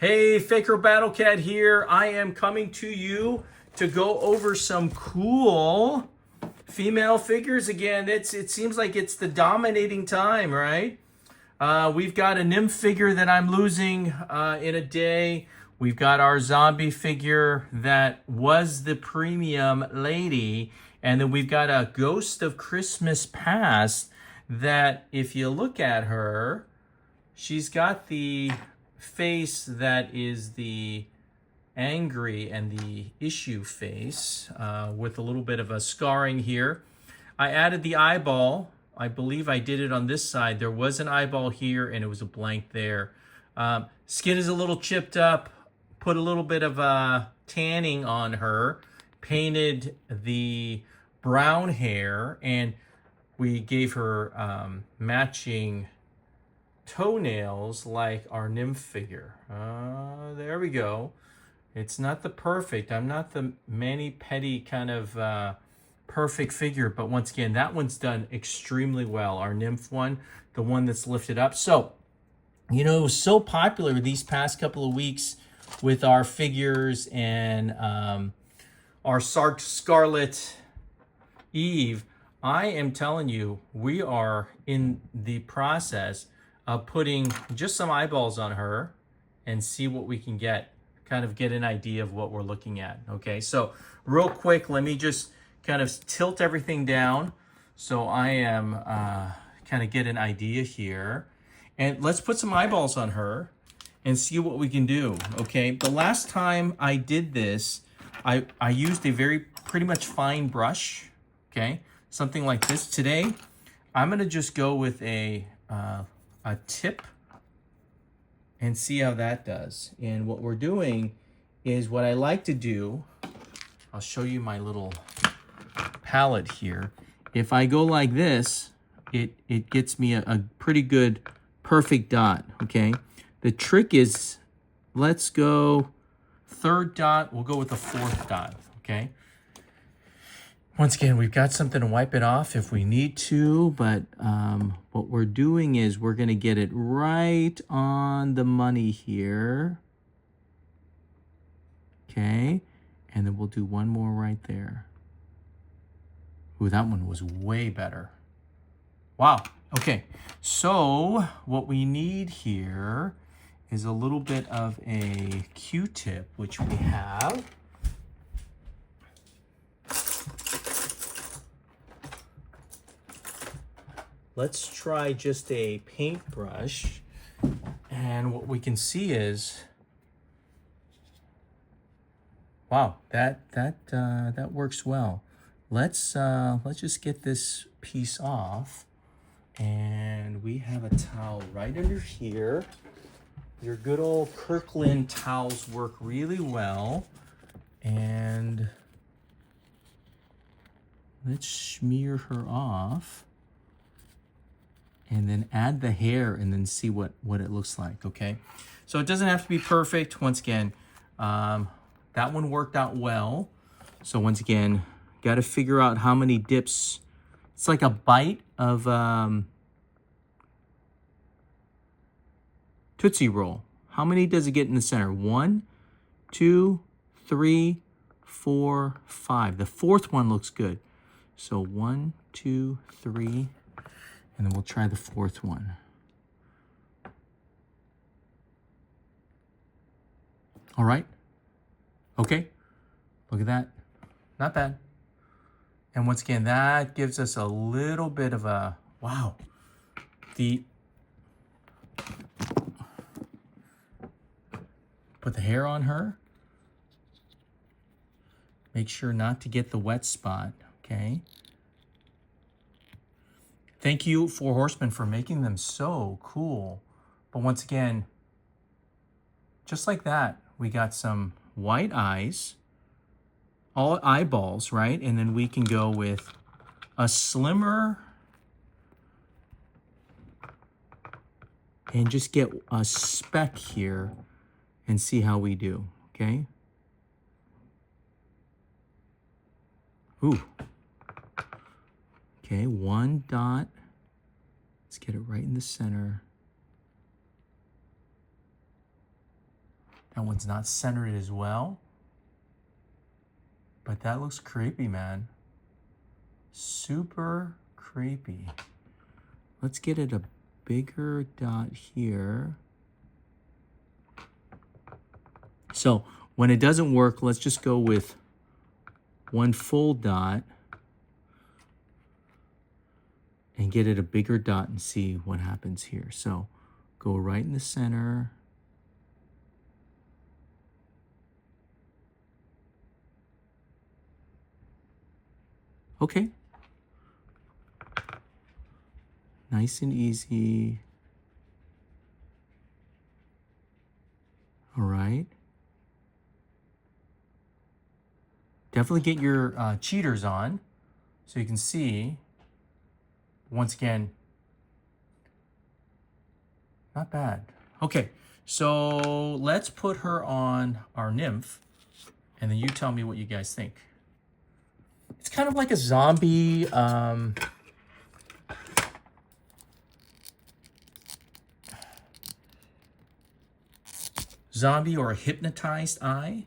Hey, Faker Battlecat here. I am coming to you to go over some cool female figures again. It seems like it's the dominating time, right? We've got a nymph figure that I'm losing in a day. We've got our zombie figure that was the premium lady. And then we've got a Ghost of Christmas Past that, if you look at her, she's got the face that is the angry and the issue face with a little bit of a scarring here. I added the eyeball. I believe I did it on this side. There was an eyeball here and it was a blank there. Skin is a little chipped up. Put a little bit of tanning on her. Painted the brown hair and we gave her matching toenails like our nymph figure. There we go. It's not the perfect. I'm not the mani-pedi kind of perfect figure, but once again, that one's done extremely well. Our nymph one, the one that's lifted up. So, you know, it was so popular these past couple of weeks with our figures and our Scarlet Eve. I am telling you, we are in the process of putting just some eyeballs on her and see what we can get, kind of get an idea of what we're looking at. Okay, so real quick, let me just kind of tilt everything down so I am kind of get an idea here. And let's put some eyeballs on her and see what we can do. Okay, the last time I did this, I used a pretty much fine brush. Okay, something like this. Today, I'm gonna just go with a tip and see how that does. And what we're doing is what I like to do. I'll show you my little palette here. If I go like this, it gets me a pretty good perfect dot. Okay, the trick is, let's go third dot. We'll go with the fourth dot. Okay, once again, we've got something to wipe it off if we need to, but what we're doing is we're going to get it right on the money here. Okay, and then we'll do one more right there. Ooh, that one was way better. Wow. Okay, so what we need here is a little bit of a Q-tip, which we have. Let's try just a paintbrush, and what we can see is, wow, that works well. Let's just get this piece off, and we have a towel right under here. Your good old Kirkland towels work really well, and let's smear her off. And then add the hair and then see what it looks like, okay? So it doesn't have to be perfect. Once again, that one worked out well. So once again, got to figure out how many dips. It's like a bite of Tootsie Roll. How many does it get in the center? 1, 2, 3, 4, 5. The fourth one looks good. So 1, 2, 3, and then we'll try the fourth one. All right. Okay. Look at that. Not bad. And once again, that gives us a little bit of a, wow. Put the hair on her. Make sure not to get the wet spot, okay? Thank you, Four Horsemen, for making them so cool. But once again, just like that, we got some white eyes, all eyeballs, right? And then we can go with a slimmer and just get a speck here and see how we do, okay? Ooh. Okay, one dot. Let's get it right in the center. That one's not centered as well. But that looks creepy, man. Super creepy. Let's get it a bigger dot here. So when it doesn't work, let's just go with one full dot and get it a bigger dot and see what happens here. So go right in the center. Okay. Nice and easy. All right. Definitely get your cheaters on so you can see. Once again, not bad. Okay, so let's put her on our nymph, and then you tell me what you guys think. It's kind of like a zombie. Zombie or a hypnotized eye.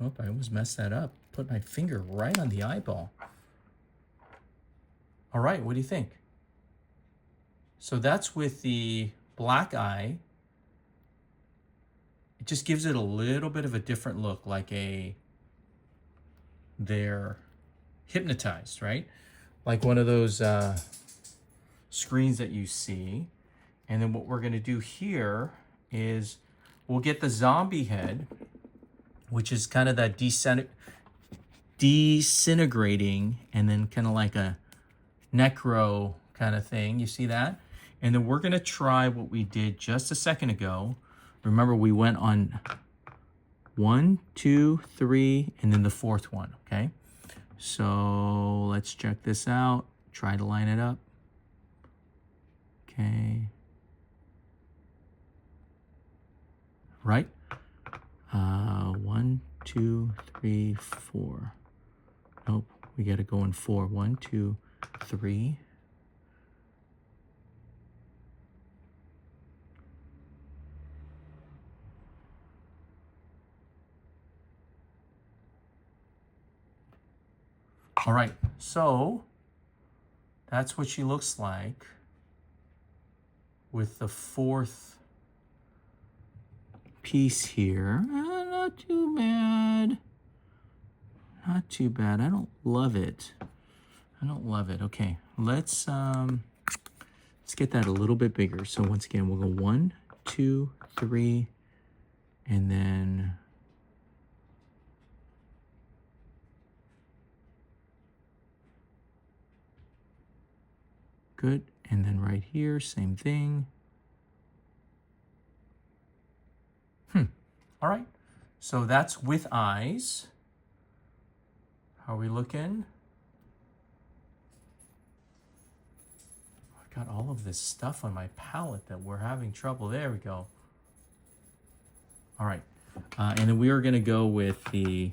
Oh, I almost messed that up. Put my finger right on the eyeball. All right, what do you think? So that's with the black eye. It just gives it a little bit of a different look, like they're hypnotized, right? Like one of those screens that you see. And then what we're gonna do here is we'll get the zombie head, which is kind of that disintegrating, and then kind of like a necro kind of thing. You see that? And then we're gonna try what we did just a second ago. Remember, we went on 1, 2, 3, and then the fourth one, okay? So let's check this out. Try to line it up. Okay. Right? 1, 2, 3, 4. Nope, we gotta go in 4. 1, 2, 3. All right, so that's what she looks like with the fourth piece here. Not too bad. Not too bad. I don't love it. I don't love it. Okay, let's get that a little bit bigger. So once again, we'll go 1, 2, 3, and then good. And then right here, same thing. All right, so that's with eyes. How are we looking? I've got all of this stuff on my palette that we're having trouble. There we go. All right, and then we are gonna go with the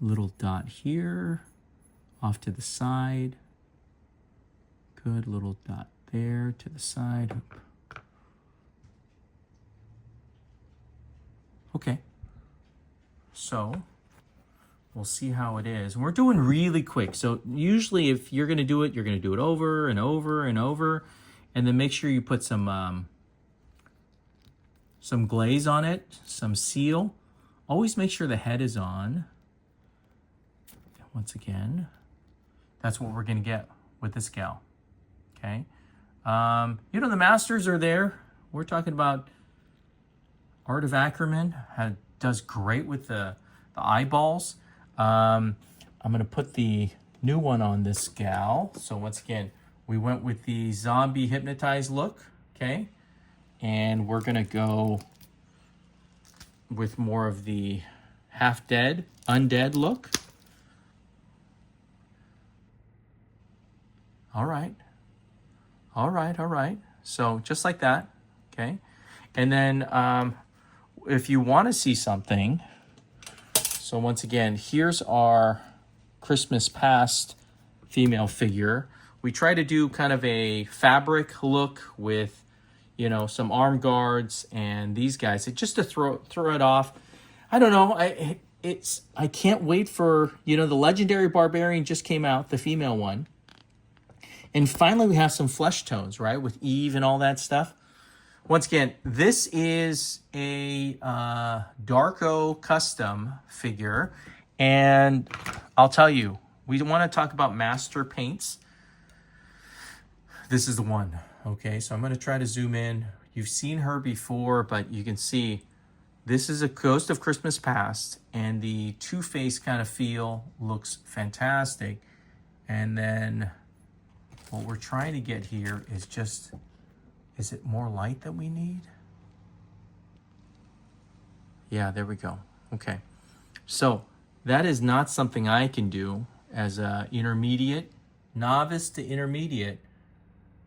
little dot here, off to the side. Good, little dot there to the side. Okay, so we'll see how it is. And we're doing really quick. So usually if you're gonna do it, you're gonna do it over and over and over, and then make sure you put some glaze on it, some seal. Always make sure the head is on. Once again, that's what we're gonna get with this gal, okay? You know, the masters are there. We're talking about Art of Ackerman, does great with the eyeballs. I'm gonna put the new one on this gal. So once again, we went with the zombie hypnotized look, okay? And we're gonna go with more of the half dead, undead look. All right. All right, all right. So just like that, okay? And then if you want to see something, so once again, here's our Christmas past female figure. we try to do kind of a fabric look with, you know, some arm guards and these guys. Just to throw it off. I don't know. I can't wait for, you know, the Legendary Barbarian just came out, the female one. And finally we have some flesh tones, right? With Eve and all that stuff. Once again, this is a Darko custom figure. And I'll tell you, we want to talk about master paints. This is the one. Okay, so I'm going to try to zoom in. You've seen her before, but you can see this is a Ghost of Christmas Past, and the Two-Face kind of feel looks fantastic. And then what we're trying to get here is just, is it more light that we need? Yeah, there we go. Okay, so that is not something I can do as a intermediate, novice to intermediate.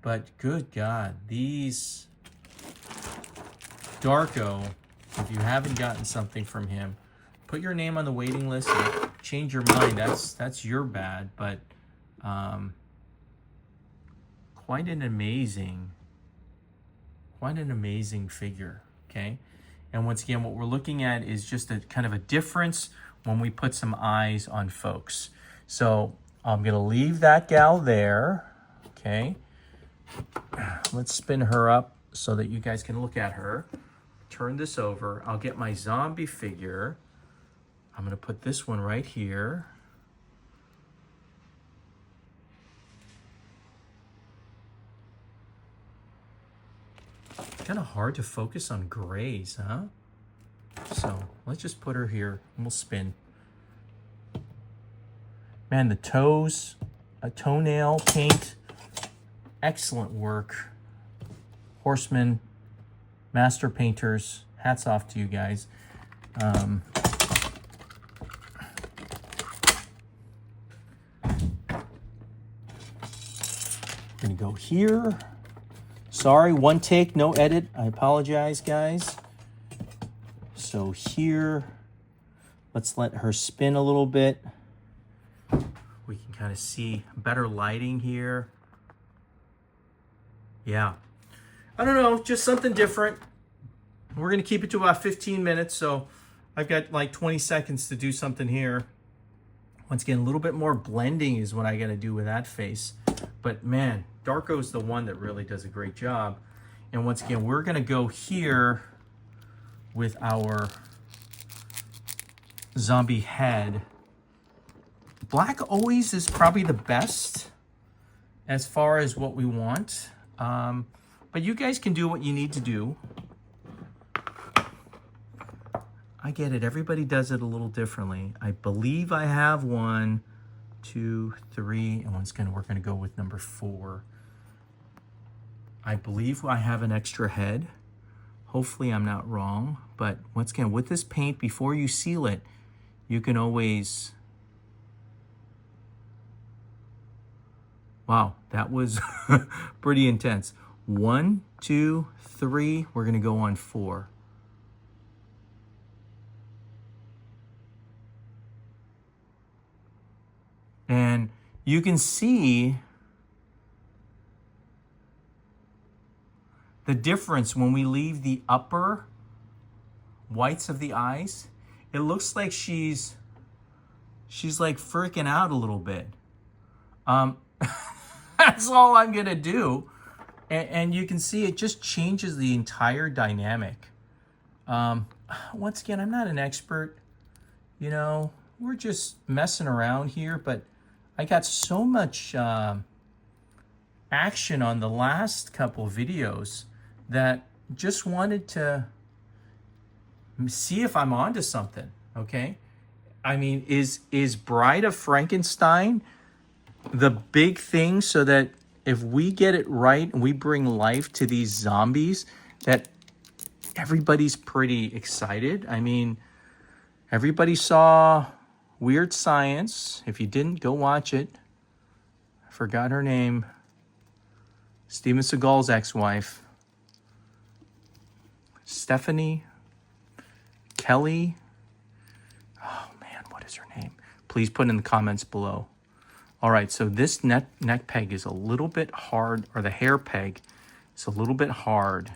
But good God, these Darko, if you haven't gotten something from him, put your name on the waiting list and change your mind. That's your bad, but quite an amazing figure, okay? And once again, what we're looking at is just a kind of a difference when we put some eyes on folks. So I'm gonna leave that gal there, okay? Let's spin her up so that you guys can look at her. Turn this over. I'll get my zombie figure. I'm going to put this one right here. Kind of hard to focus on grays, huh? So let's just put her here and we'll spin. Man, the toes, a toenail paint. Excellent work. Horsemen, master painters, hats off to you guys. Gonna go here. Sorry, one take, no edit. I apologize, guys. So here, let's let her spin a little bit. We can kind of see better lighting here. Yeah, I don't know, just something different. We're gonna keep it to about 15 minutes, so I've got like 20 seconds to do something here. Once again, a little bit more blending is what I gotta do with that face. But man, Darko's the one that really does a great job. And once again, we're gonna go here with our zombie head. Black always is probably the best as far as what we want. But you guys can do what you need to do. I get it. Everybody does it a little differently. I believe I have 1, 2, 3, and we're going to go with number 4. I believe I have an extra head. Hopefully I'm not wrong. But once again, with this paint, before you seal it, you can always... Wow, that was pretty intense. 1, 2, 3. We're going to go on 4. And you can see the difference when we leave the upper whites of the eyes. It looks like she's like freaking out a little bit. That's all I'm gonna do. And you can see it just changes the entire dynamic. Once again, I'm not an expert. You know, we're just messing around here, but I got so much action on the last couple of videos that just wanted to see if I'm onto something, okay? I mean, is Bride of Frankenstein the big thing, so that if we get it right and we bring life to these zombies, that everybody's pretty excited? I mean, everybody saw Weird Science. If you didn't, go watch it. I forgot her name. Steven Seagal's ex-wife. Stephanie Kelly. Oh man, what is her name? Please put in the comments below. All right, so this neck peg is a little bit hard, or the hair peg is a little bit hard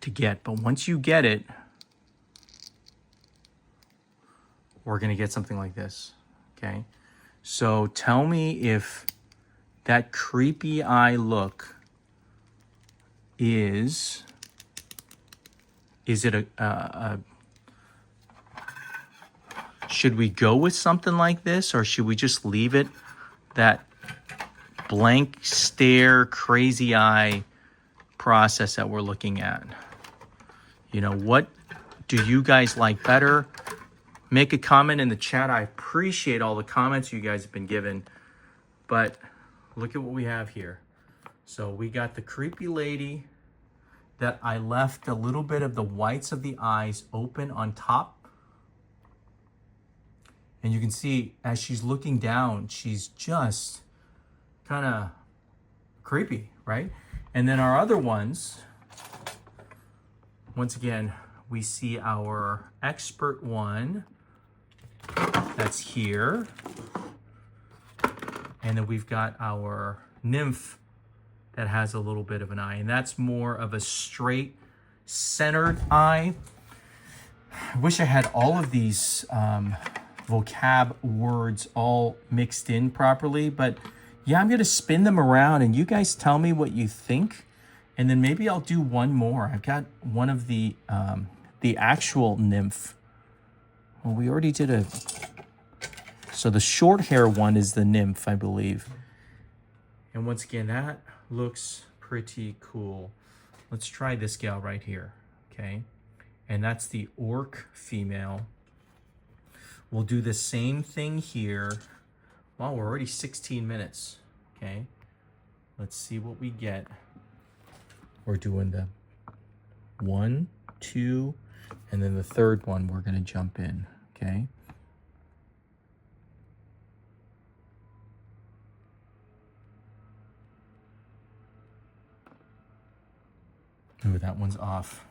to get, but once you get it, we're gonna get something like this, okay? So tell me if that creepy eye look is it a should we go with something like this, or should we just leave it that blank stare, crazy eye process that we're looking at? You know, what do you guys like better? Make a comment in the chat. I appreciate all the comments you guys have been given. But look at what we have here. So we got the creepy lady that I left a little bit of the whites of the eyes open on top. And you can see as she's looking down, she's just kind of creepy, right? And then our other ones, once again, we see our expert one that's here. And then we've got our nymph that has a little bit of an eye. And that's more of a straight centered eye. I wish I had all of these vocab words all mixed in properly, but yeah, I'm gonna spin them around and you guys tell me what you think, and then maybe I'll do one more. I've got one of the actual nymph. Well, we already did so the short hair one is the nymph, I believe. And once again, that looks pretty cool. Let's try this gal right here, okay? And that's the orc female. We'll do the same thing here. Wow, we're already 16 minutes, okay? Let's see what we get. We're doing the 1, 2, and then the third one we're gonna jump in, okay? Ooh, that one's off.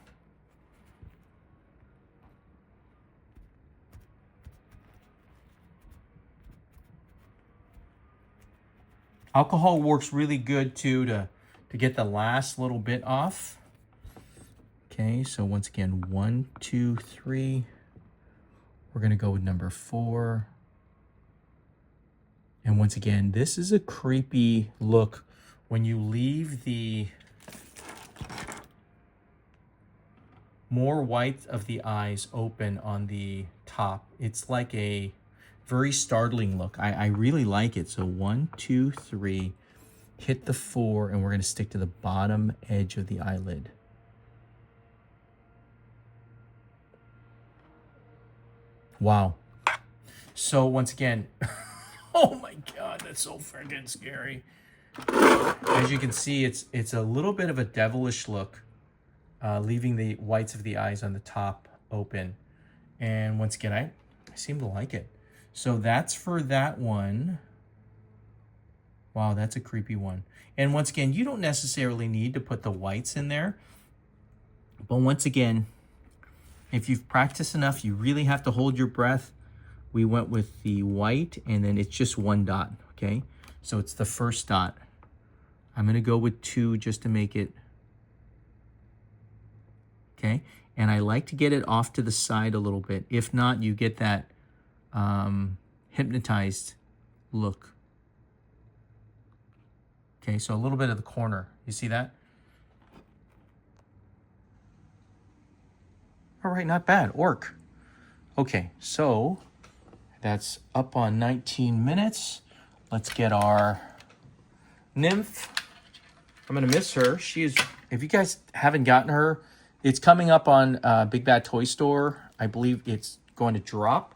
Alcohol works really good too to get the last little bit off. Okay, so once again, 1, 2, 3. We're gonna go with number 4. And once again, this is a creepy look when you leave the more white of the eyes open on the top. It's like a very startling look. I really like it. So 1, 2, 3, hit the 4, and we're gonna stick to the bottom edge of the eyelid. Wow. So once again, oh my God, that's so freaking scary. As you can see, it's a little bit of a devilish look, leaving the whites of the eyes on the top open. And once again, I seem to like it. So that's for that one. Wow, that's a creepy one. And once again, you don't necessarily need to put the whites in there. But once again, if you've practiced enough, you really have to hold your breath. We went with the white, and then it's just 1 dot, okay? So it's the first dot. I'm gonna go with 2 just to make it, okay? And I like to get it off to the side a little bit. If not, you get that hypnotized look. Okay, so a little bit of the corner. You see that? All right, not bad. Orc. Okay, so that's up on 19 minutes. Let's get our nymph. I'm gonna miss her. She is, if you guys haven't gotten her, it's coming up on Big Bad Toy Store. I believe it's going to drop.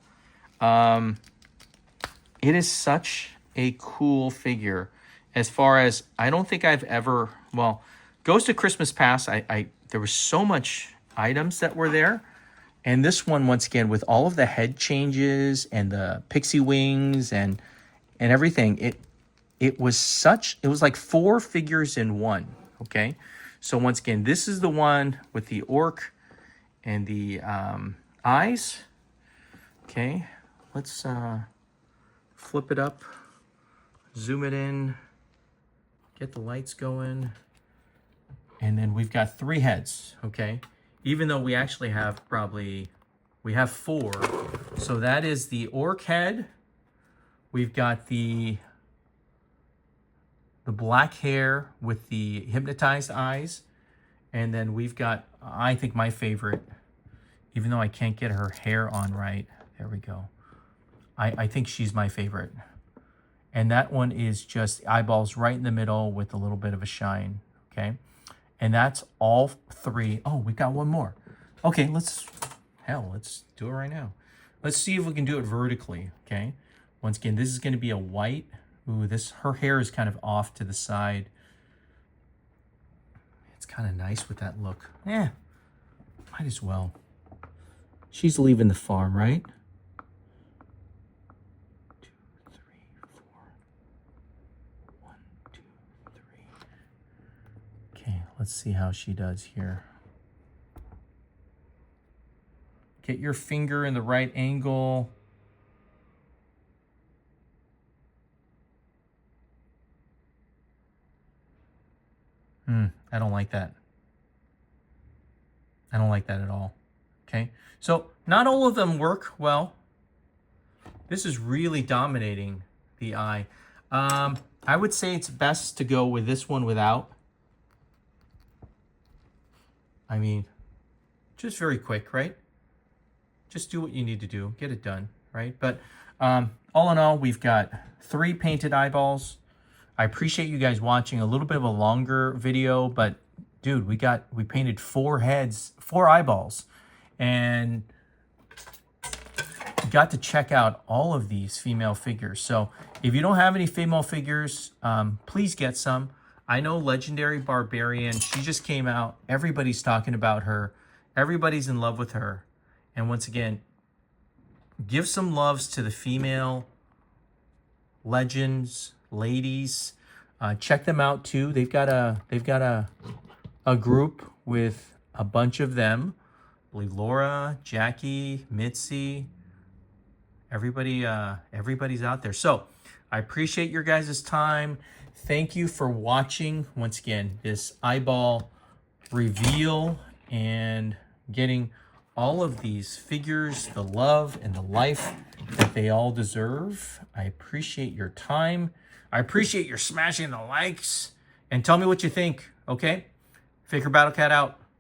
It is such a cool figure. As far as, I don't think I've ever, well, Ghost of Christmas Past, there was so much items that were there. And this one, once again, with all of the head changes and the pixie wings and everything, it was like 4 figures in one, okay? So once again, this is the one with the orc and the eyes. Okay, let's flip it up, zoom it in, get the lights going. And then we've got 3 heads, okay? Even though we actually have we have 4. So that is the orc head. We've got the black hair with the hypnotized eyes. And then we've got, I think my favorite, even though I can't get her hair on right. There we go. I think she's my favorite. And that one is just eyeballs right in the middle with a little bit of a shine, okay? And that's all 3. Oh, we got one more. Okay, let's do it right now. Let's see if we can do it vertically, okay? Once again, this is going to be a white. Ooh, her hair is kind of off to the side. It's kind of nice with that look. Yeah, might as well. She's leaving the farm, right? 2, 3, 4. 1, 2, 3. Okay, let's see how she does here. Get your finger in the right angle. I don't like that. I don't like that at all. Okay, so not all of them work well. This is really dominating the eye. I would say it's best to go with this one without. I mean, just very quick, right? Just do what you need to do. Get it done, right? But all in all, we've got 3 painted eyeballs. I appreciate you guys watching. A little bit of a longer video, but dude, we painted 4 heads, 4 eyeballs, and got to check out all of these female figures. So if you don't have any female figures, please get some. I know Legendary Barbarian, she just came out. Everybody's talking about her. Everybody's in love with her. And once again, give some loves to the female legends, ladies. Check them out too. They've got a group with a bunch of them. I believe Laura, Jackie, Mitzi, everybody's out there. So I appreciate your guys' time. Thank you for watching once again this eyeball reveal and getting all of these figures the love and the life that they all deserve. I appreciate your time. I appreciate your smashing the likes. And tell me what you think, okay? Faker Battle Cat out.